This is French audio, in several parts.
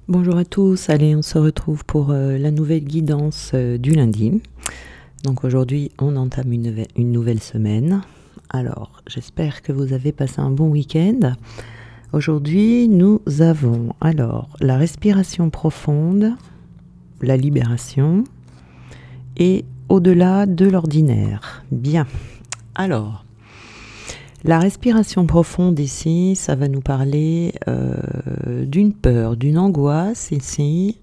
Bonjour à tous, allez on se retrouve pour la nouvelle guidance du lundi. Donc aujourd'hui on entame une nouvelle semaine. Alors j'espère que vous avez passé un bon week-end. Aujourd'hui nous avons alors la respiration profonde, la libération et au-delà de l'ordinaire. Bien, alors la respiration profonde ici, ça va nous parler d'une peur, d'une angoisse ici,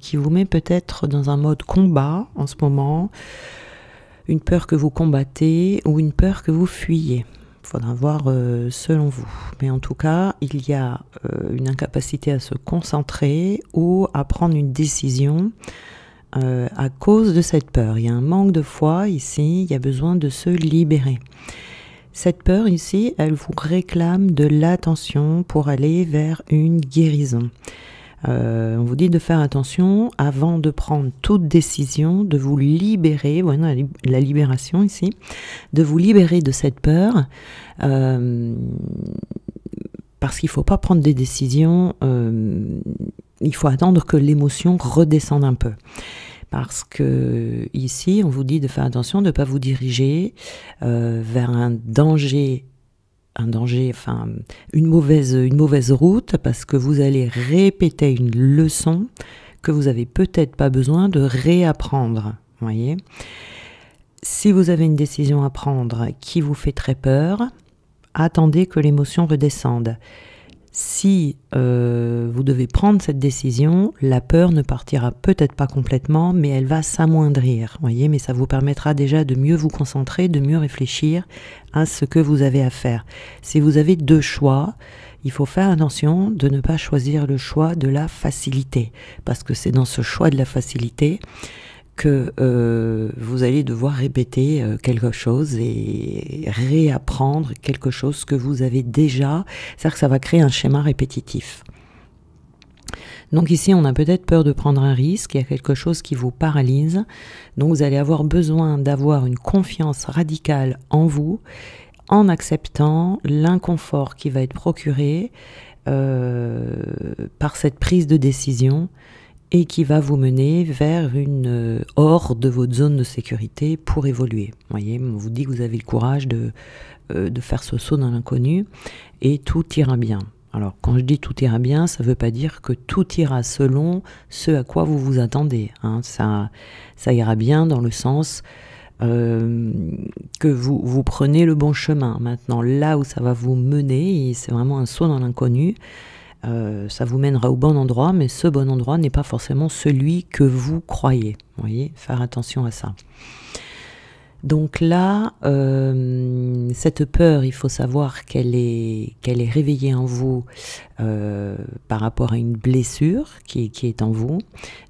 qui vous met peut-être dans un mode combat en ce moment, une peur que vous combattez ou une peur que vous fuyez. Il faudra voir selon vous. Mais en tout cas, il y a une incapacité à se concentrer ou à prendre une décision à cause de cette peur. Il y a un manque de foi ici, il y a besoin de se libérer. Cette peur ici, elle vous réclame de l'attention pour aller vers une guérison. On vous dit de faire attention avant de prendre toute décision, de vous libérer, voilà la libération ici, de vous libérer de cette peur, parce qu'il ne faut pas prendre des décisions, il faut attendre que l'émotion redescende un peu. Parce que ici, on vous dit de faire attention, de ne pas vous diriger vers un danger, enfin une mauvaise route, parce que vous allez répéter une leçon que vous n'avez peut-être pas besoin de réapprendre. Voyez ? Si vous avez une décision à prendre qui vous fait très peur, attendez que l'émotion redescende. Si vous devez prendre cette décision, la peur ne partira peut-être pas complètement, mais elle va s'amoindrir, voyez, mais ça vous permettra déjà de mieux vous concentrer, de mieux réfléchir à ce que vous avez à faire. Si vous avez deux choix, il faut faire attention de ne pas choisir le choix de la facilité, parce que c'est dans ce choix de la facilité que vous allez devoir répéter quelque chose et réapprendre quelque chose que vous avez déjà. C'est-à-dire que ça va créer un schéma répétitif. Donc ici, on a peut-être peur de prendre un risque, il y a quelque chose qui vous paralyse. Donc vous allez avoir besoin d'avoir une confiance radicale en vous, en acceptant l'inconfort qui va être procuré par cette prise de décision, et qui va vous mener vers hors de votre zone de sécurité pour évoluer. Vous voyez, on vous dit que vous avez le courage de faire ce saut dans l'inconnu et tout ira bien. Alors, quand je dis tout ira bien, ça ne veut pas dire que tout ira selon ce à quoi vous vous attendez. Hein. Ça ira bien dans le sens que vous prenez le bon chemin. Maintenant, là où ça va vous mener, et c'est vraiment un saut dans l'inconnu, ça vous mènera au bon endroit, mais ce bon endroit n'est pas forcément celui que vous croyez. Vous voyez, faire attention à ça. Donc là, cette peur, il faut savoir qu'elle est réveillée en vous par rapport à une blessure qui est en vous.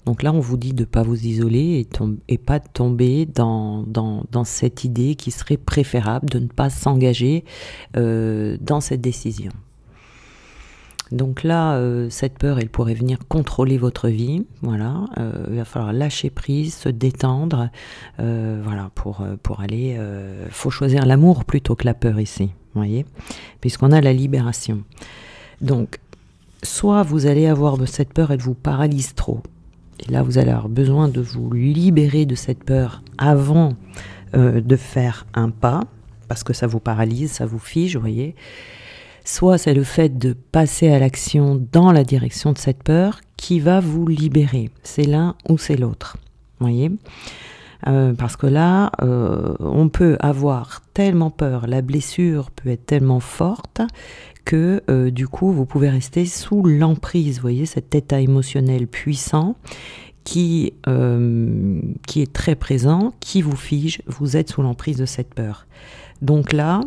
Donc là, on vous dit de ne pas vous isoler et pas de tomber dans cette idée qui serait préférable de ne pas s'engager dans cette décision. Donc là, cette peur, elle pourrait venir contrôler votre vie. Voilà, il va falloir lâcher prise, se détendre. Voilà, pour aller. Faut choisir l'amour plutôt que la peur ici. Vous voyez, puisqu'on a la libération. Donc, soit vous allez avoir cette peur, elle vous paralyse trop. Et là, vous allez avoir besoin de vous libérer de cette peur avant de faire un pas, parce que ça vous paralyse, ça vous fige, vous voyez. Soit c'est le fait de passer à l'action dans la direction de cette peur qui va vous libérer. C'est l'un ou c'est l'autre. Voyez ? Parce que là, on peut avoir tellement peur, la blessure peut être tellement forte que du coup, vous pouvez rester sous l'emprise. Vous voyez, cet état émotionnel puissant qui est très présent, qui vous fige. Vous êtes sous l'emprise de cette peur. Donc là,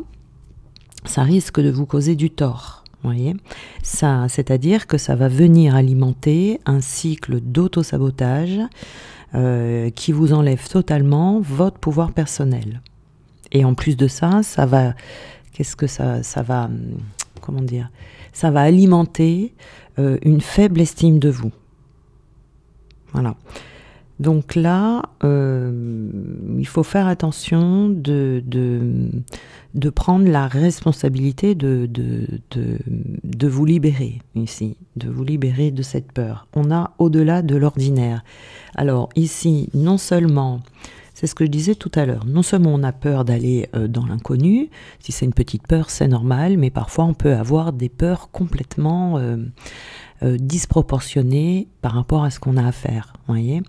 ça risque de vous causer du tort, voyez. Ça, c'est-à-dire que ça va venir alimenter un cycle d'auto-sabotage qui vous enlève totalement votre pouvoir personnel. Et en plus de ça, ça va, comment dire, ça va alimenter une faible estime de vous. Voilà. Donc là, il faut faire attention de prendre la responsabilité de vous libérer ici, de vous libérer de cette peur. On a au-delà de l'ordinaire. Alors ici, non seulement, c'est ce que je disais tout à l'heure, non seulement on a peur d'aller dans l'inconnu, si c'est une petite peur, c'est normal, mais parfois on peut avoir des peurs complètement disproportionnées par rapport à ce qu'on a à faire, voyez.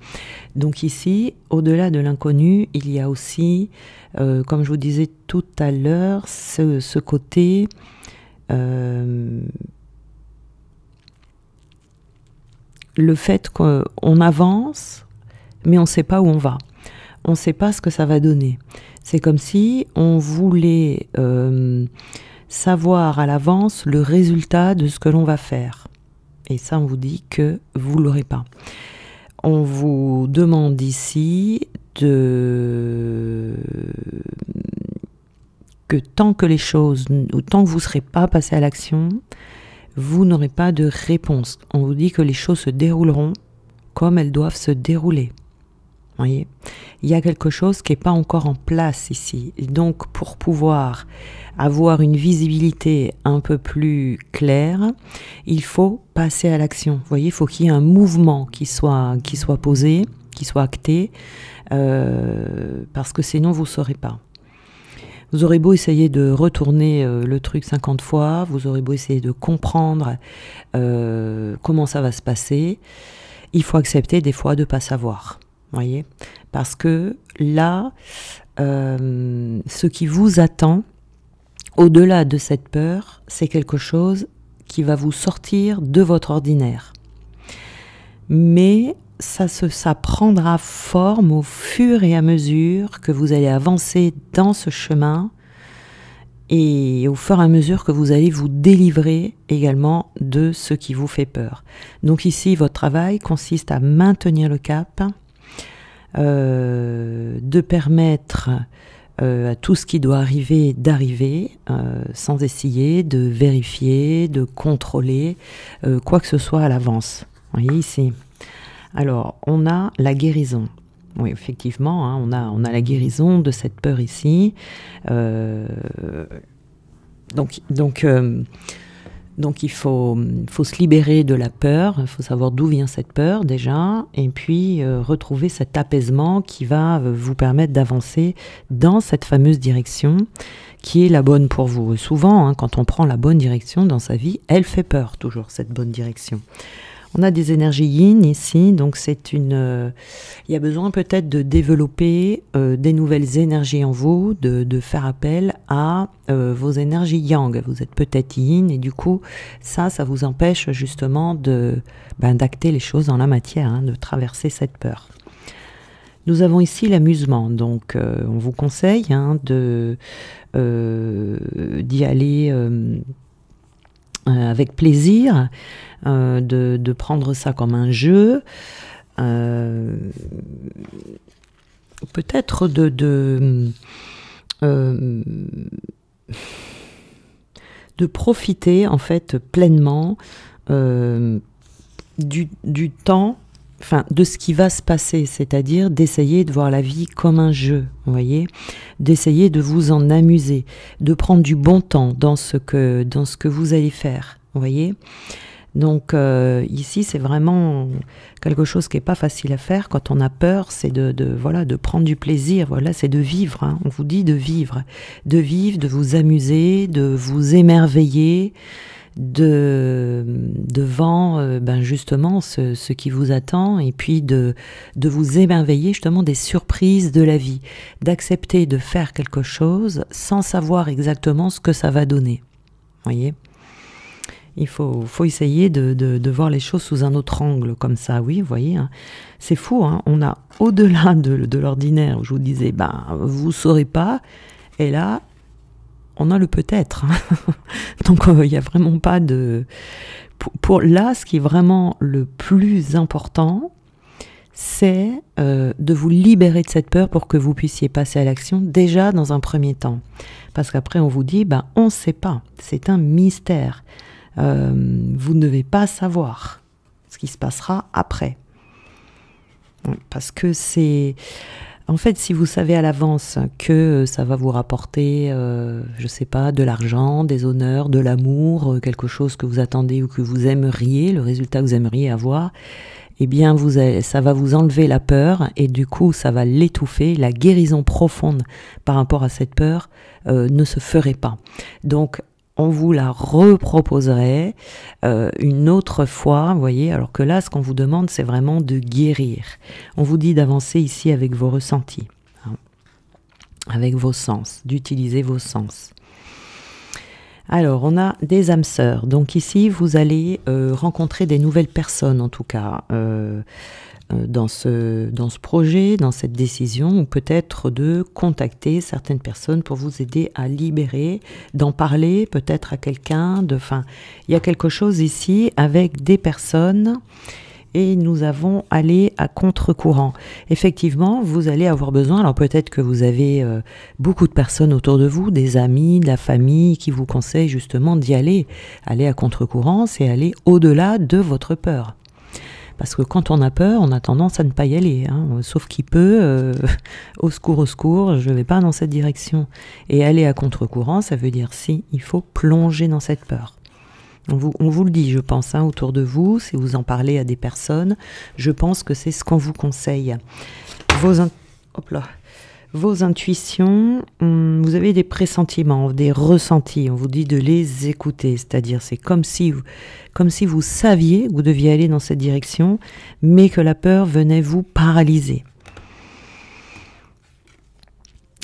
Donc ici, au-delà de l'inconnu, il y a aussi, comme je vous disais tout à l'heure, ce côté le fait qu'on avance, mais on ne sait pas où on va. On ne sait pas ce que ça va donner. C'est comme si on voulait savoir à l'avance le résultat de ce que l'on va faire. Et ça, on vous dit que vous ne l'aurez pas. On vous demande ici que tant que les choses, ou tant que vous ne serez pas passé à l'action, vous n'aurez pas de réponse. On vous dit que les choses se dérouleront comme elles doivent se dérouler. Voyez, il y a quelque chose qui n'est pas encore en place ici. Et donc, pour pouvoir avoir une visibilité un peu plus claire, il faut passer à l'action. Vous voyez, il faut qu'il y ait un mouvement qui soit posé, qui soit acté, parce que sinon, vous ne saurez pas. Vous aurez beau essayer de retourner le truc 50 fois, vous aurez beau essayer de comprendre comment ça va se passer, il faut accepter des fois de ne pas savoir. Voyez, parce que là, ce qui vous attend, au-delà de cette peur, c'est quelque chose qui va vous sortir de votre ordinaire. Mais ça prendra forme au fur et à mesure que vous allez avancer dans ce chemin et au fur et à mesure que vous allez vous délivrer également de ce qui vous fait peur. Donc ici, votre travail consiste à maintenir le cap, de permettre à tout ce qui doit arriver d'arriver sans essayer de vérifier, de contrôler quoi que ce soit à l'avance. Vous voyez ici. Alors, on a la guérison. Oui, effectivement, hein, on a la guérison de cette peur ici. Donc il faut se libérer de la peur, il faut savoir d'où vient cette peur déjà, et puis retrouver cet apaisement qui va vous permettre d'avancer dans cette fameuse direction qui est la bonne pour vous. Et souvent, hein, quand on prend la bonne direction dans sa vie, elle fait peur toujours, cette bonne direction. On a des énergies yin ici, donc il y a besoin peut-être de développer des nouvelles énergies en vous, de faire appel à vos énergies yang. Vous êtes peut-être yin et du coup, ça vous empêche justement d'acter les choses dans la matière, hein, de traverser cette peur. Nous avons ici l'amusement, donc on vous conseille hein, d'y aller avec plaisir, de prendre ça comme un jeu, peut-être de profiter en fait pleinement du temps, enfin de ce qui va se passer, c'est-à-dire d'essayer de voir la vie comme un jeu, vous voyez, d'essayer de vous en amuser, de prendre du bon temps dans ce que vous allez faire, vous voyez. Donc ici c'est vraiment quelque chose qui n'est pas facile à faire quand on a peur, c'est de prendre du plaisir, voilà, c'est de vivre, hein. On vous dit de vivre, de vous amuser, de vous émerveiller devant justement ce qui vous attend, et puis de vous émerveiller justement des surprises de la vie, d'accepter de faire quelque chose sans savoir exactement ce que ça va donner, voyez. Il faut essayer de voir les choses sous un autre angle, comme ça, oui, vous voyez, hein. C'est fou, hein, on a au-delà de l'ordinaire, je vous disais, vous ne saurez pas, et là, on a le peut-être. Donc, il n'y a vraiment pas de... Là, ce qui est vraiment le plus important, c'est de vous libérer de cette peur pour que vous puissiez passer à l'action déjà dans un premier temps. Parce qu'après, on vous dit, on ne sait pas, c'est un mystère. Vous ne devez pas savoir ce qui se passera après. Oui, parce que c'est... En fait, si vous savez à l'avance que ça va vous rapporter, je sais pas, de l'argent, des honneurs, de l'amour, quelque chose que vous attendez ou que vous aimeriez, le résultat que vous aimeriez avoir, eh bien, ça va vous enlever la peur et du coup, ça va l'étouffer. La guérison profonde par rapport à cette peur ne se ferait pas. Donc, on vous la reproposerait une autre fois, vous voyez, alors que là, ce qu'on vous demande, c'est vraiment de guérir. On vous dit d'avancer ici avec vos ressentis, hein, avec vos sens, d'utiliser vos sens. Alors, on a des âmes sœurs. Donc ici, vous allez rencontrer des nouvelles personnes, en tout cas, dans ce projet, dans cette décision, ou peut-être de contacter certaines personnes pour vous aider à libérer, d'en parler peut-être à quelqu'un. Enfin, il y a quelque chose ici avec des personnes et nous avons allé à contre-courant. Effectivement, vous allez avoir besoin, alors peut-être que vous avez beaucoup de personnes autour de vous, des amis, de la famille qui vous conseillent justement d'y aller. Aller à contre-courant, c'est aller au-delà de votre peur. Parce que quand on a peur, on a tendance à ne pas y aller, hein. Sauf qui peut, au secours, je ne vais pas dans cette direction. Et aller à contre-courant, ça veut dire si, il faut plonger dans cette peur. On vous le dit, je pense, hein, autour de vous, si vous en parlez à des personnes, je pense que c'est ce qu'on vous conseille. Vos intuitions, vous avez des pressentiments, des ressentis, on vous dit de les écouter, c'est-à-dire c'est comme si vous saviez que vous deviez aller dans cette direction, mais que la peur venait vous paralyser.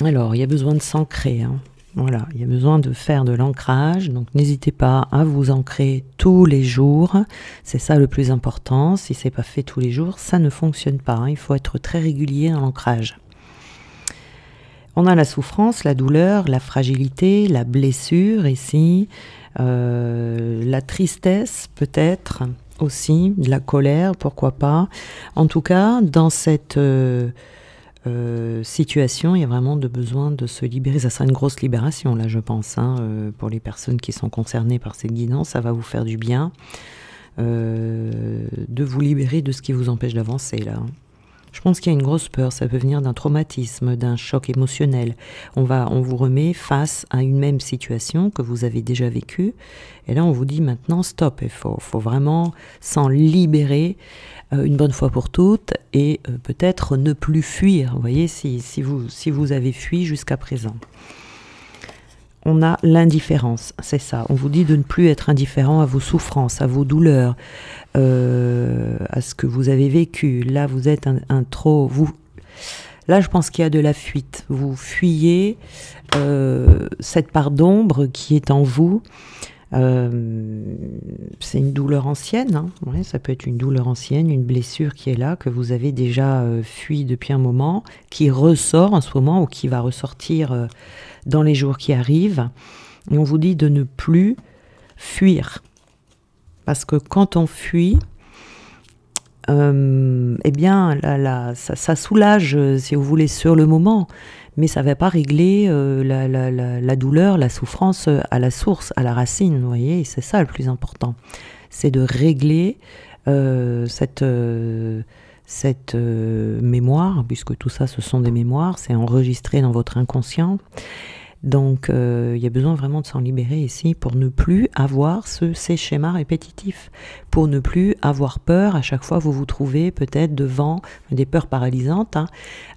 Alors, il y a besoin de s'ancrer, hein. Voilà, il y a besoin de faire de l'ancrage, donc n'hésitez pas à vous ancrer tous les jours, c'est ça le plus important. Si c'est pas fait tous les jours, ça ne fonctionne pas, hein. Il faut être très régulier dans l'ancrage. On a la souffrance, la douleur, la fragilité, la blessure ici, la tristesse peut-être aussi, la colère, pourquoi pas. En tout cas, dans cette situation, il y a vraiment besoin de se libérer. Ça sera une grosse libération là, je pense, hein, pour les personnes qui sont concernées par cette guidance. Ça va vous faire du bien de vous libérer de ce qui vous empêche d'avancer là. Je pense qu'il y a une grosse peur, ça peut venir d'un traumatisme, d'un choc émotionnel. On vous remet face à une même situation que vous avez déjà vécue. Et là, on vous dit maintenant, stop, il faut vraiment s'en libérer une bonne fois pour toutes et peut-être ne plus fuir, vous voyez, si vous avez fui jusqu'à présent. On a l'indifférence, c'est ça. On vous dit de ne plus être indifférent à vos souffrances, à vos douleurs, à ce que vous avez vécu. Là, vous êtes là, je pense qu'il y a de la fuite. Vous fuyez cette part d'ombre qui est en vous. C'est une douleur ancienne, hein. Ouais, ça peut être une douleur ancienne, une blessure qui est là, que vous avez déjà fui depuis un moment, qui ressort en ce moment ou qui va ressortir dans les jours qui arrivent. Et on vous dit de ne plus fuir. Parce que quand on fuit, eh bien, ça soulage, si vous voulez, sur le moment. Mais ça ne va pas régler la douleur, la souffrance à la source, à la racine, vous voyez, et c'est ça le plus important. C'est de régler cette mémoire, puisque tout ça, ce sont des mémoires, c'est enregistré dans votre inconscient. Donc, il y a besoin vraiment de s'en libérer ici pour ne plus avoir ces schémas répétitifs, pour ne plus avoir peur à chaque fois que vous vous trouvez peut-être devant des peurs paralysantes, hein,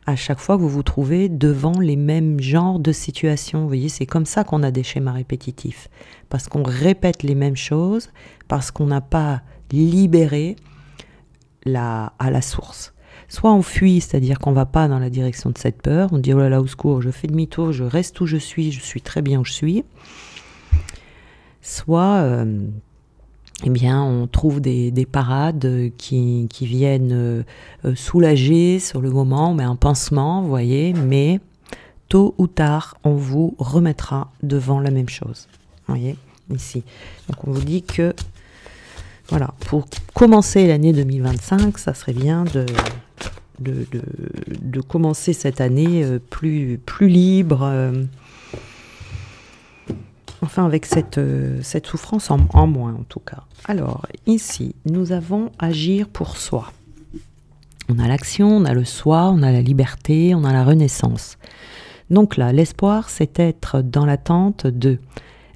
à chaque fois que vous vous trouvez devant les mêmes genres de situations. Vous voyez, c'est comme ça qu'on a des schémas répétitifs, parce qu'on répète les mêmes choses, parce qu'on n'a pas libéré à la source. Soit on fuit, c'est-à-dire qu'on ne va pas dans la direction de cette peur, on dit « oh là là, au secours, je fais demi-tour, je reste où je suis très bien où je suis ». Soit, eh bien, on trouve des parades qui viennent soulager sur le moment, mais un pansement, vous voyez, mais tôt ou tard, on vous remettra devant la même chose. Vous voyez, ici. Donc on vous dit que, voilà, pour commencer l'année 2025, ça serait bien de commencer cette année plus libre, enfin avec cette souffrance en moins en tout cas. Alors ici, nous avons agir pour soi. On a l'action, on a le soi, on a la liberté, on a la renaissance. Donc là, l'espoir, c'est être dans l'attente de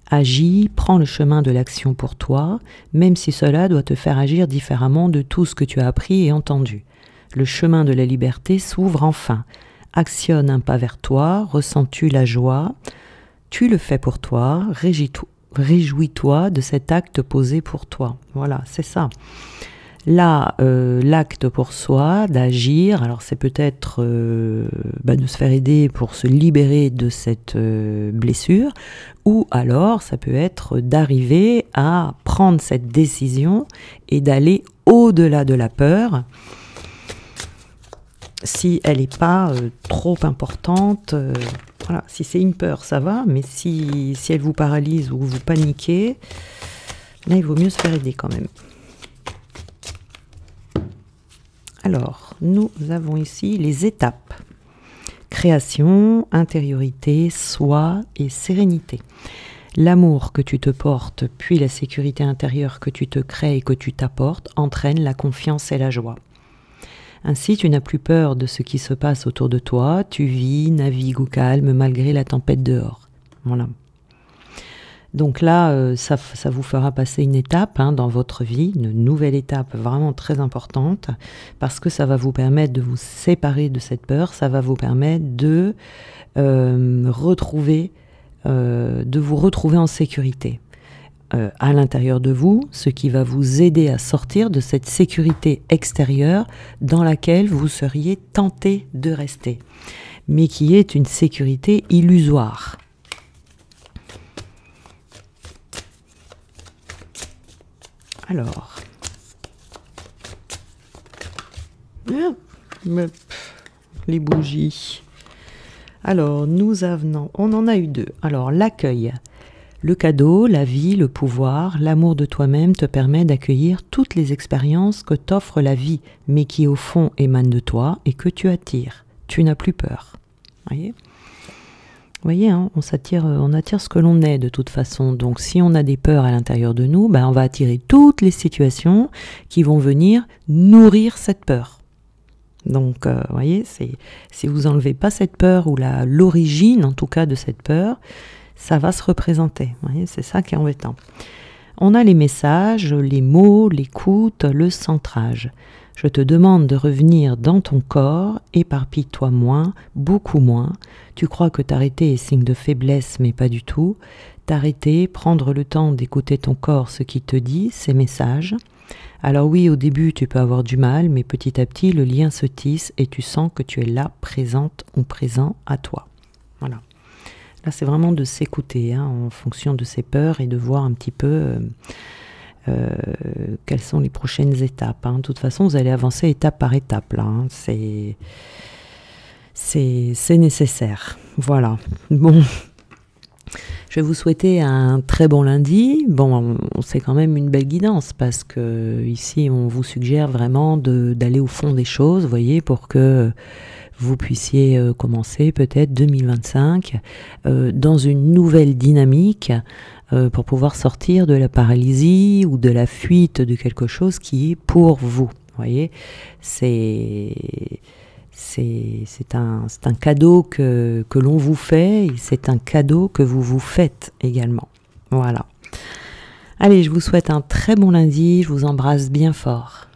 agis, prends le chemin de l'action pour toi, même si cela doit te faire agir différemment de tout ce que tu as appris et entendu. Le chemin de la liberté s'ouvre enfin. Actionne un pas vers toi, ressens-tu la joie? Tu le fais pour toi, réjouis-toi de cet acte posé pour toi. Voilà, c'est ça. Là, l'acte pour soi, d'agir, alors c'est peut-être de se faire aider pour se libérer de cette blessure, ou alors ça peut être d'arriver à prendre cette décision et d'aller au-delà de la peur, si elle n'est pas trop importante. Voilà, si c'est une peur, ça va, mais si elle vous paralyse ou vous paniquez, là il vaut mieux se faire aider quand même. Alors, nous avons ici les étapes. Création, intériorité, soi et sérénité. L'amour que tu te portes, puis la sécurité intérieure que tu te crées et que tu t'apportes, entraînent la confiance et la joie. Ainsi, tu n'as plus peur de ce qui se passe autour de toi, tu vis, navigues au calme malgré la tempête dehors. Voilà. Donc là, ça vous fera passer une étape dans votre vie, une nouvelle étape vraiment très importante, parce que ça va vous permettre de vous séparer de cette peur, ça va vous permettre de vous retrouver en sécurité à l'intérieur de vous, ce qui va vous aider à sortir de cette sécurité extérieure dans laquelle vous seriez tenté de rester, mais qui est une sécurité illusoire. Alors, les bougies. Alors, on en a eu deux. Alors, l'accueil. Le cadeau, la vie, le pouvoir, l'amour de toi-même te permet d'accueillir toutes les expériences que t'offre la vie, mais qui au fond émanent de toi et que tu attires. Tu n'as plus peur. Vous voyez, on attire ce que l'on est de toute façon. Donc si on a des peurs à l'intérieur de nous, on va attirer toutes les situations qui vont venir nourrir cette peur. Donc, vous voyez, si vous n'enlevez pas cette peur ou l'origine en tout cas de cette peur, ça va se représenter. Vous voyez, c'est ça qui est embêtant. On a les messages, les mots, l'écoute, le centrage. Je te demande de revenir dans ton corps, éparpille-toi moins, beaucoup moins. Tu crois que t'arrêter est signe de faiblesse, mais pas du tout. T'arrêter, prendre le temps d'écouter ton corps, ce qui te dit, ses messages. Alors oui, au début, tu peux avoir du mal, mais petit à petit, le lien se tisse et tu sens que tu es là, présente ou présent à toi. Voilà. Là, c'est vraiment de s'écouter en fonction de ses peurs et de voir un petit peu quelles sont les prochaines étapes. De toute façon, vous allez avancer étape par étape. Là, c'est nécessaire. Voilà. Bon, je vais vous souhaiter un très bon lundi. Bon, c'est quand même une belle guidance parce que ici, on vous suggère vraiment d'aller au fond des choses, vous voyez, pour que vous puissiez commencer peut-être 2025 dans une nouvelle dynamique pour pouvoir sortir de la paralysie ou de la fuite de quelque chose qui est pour vous. Vous voyez, c'est un cadeau que l'on vous fait et c'est un cadeau que vous vous faites également. Voilà. Allez, je vous souhaite un très bon lundi, je vous embrasse bien fort.